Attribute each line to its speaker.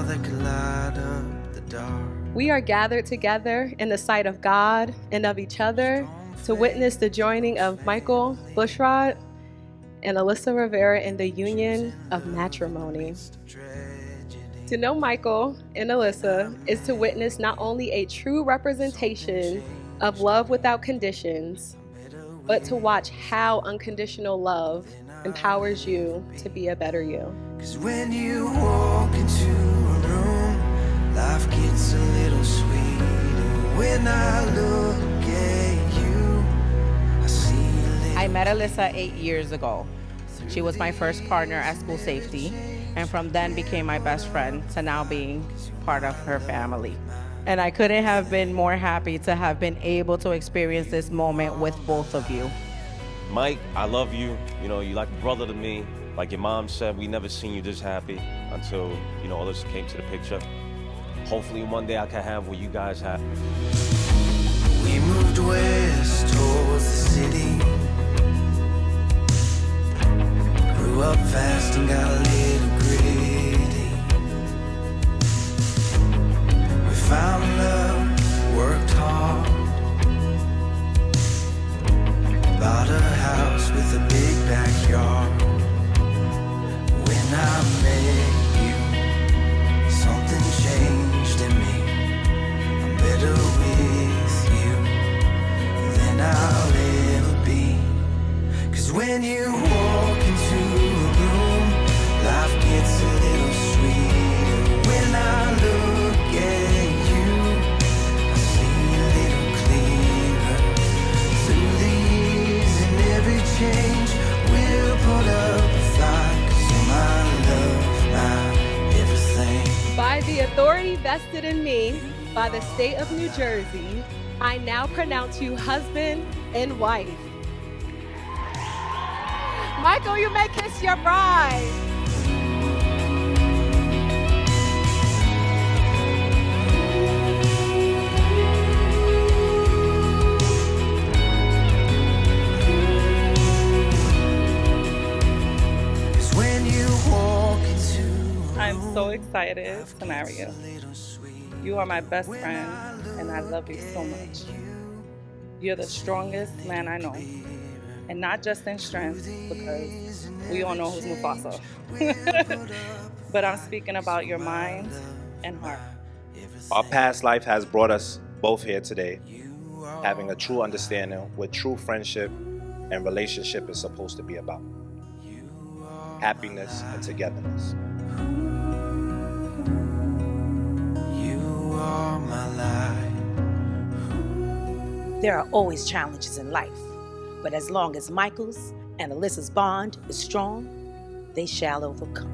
Speaker 1: that could light up the dark.
Speaker 2: We are gathered together in the sight of God and of each other to witness the joining of Michael Bushrod and Alyssa Rivera in the union of matrimony. To know Michael and Alyssa is to witness not only a true representation of love without conditions, but to watch how unconditional love empowers you to be a better you.
Speaker 1: 'Cause when you walk into a room, life gets a little sweeter. When I look at you, I see a little.
Speaker 3: I met Alyssa 8 years ago. She was my first partner at school safety, and from then became my best friend to now being part of her family. And I couldn't have been more happy to have been able to experience this moment with both of you.
Speaker 4: Mike, I love you. You know, you're like a brother to me. Like your mom said, we never seen you this happy until, you know, Alyssa came to the picture. Hopefully one day I can have what you guys have.
Speaker 1: We moved west towards the city. Grew up fast and got a little gritty. We found love, worked hard. Bought a house with a big backyard. When I met you, something changed in me. I'm better with you than I'll ever be. 'Cause when you walk into a room, life gets a little sweeter. When I look at you, I see a little clearer. Through the years and every change, we'll put up a fight. 'Cause you're my love, my everything.
Speaker 2: By the authority vested in me by the state of New Jersey, I now pronounce you husband and wife. Michael, you may kiss your bride.
Speaker 5: I'm so excited to marry you. You are my best friend, and I love you so much. You're the strongest man I know. And not just in strength, because we all know who's Mufasa. But I'm speaking about your mind and heart.
Speaker 6: Our past life has brought us both here today, having a true understanding what true friendship and relationship is supposed to be about. Happiness and togetherness.
Speaker 1: You are my life.
Speaker 7: There are always challenges in life, but as long as Michael's and Alyssa's bond is strong, they shall overcome.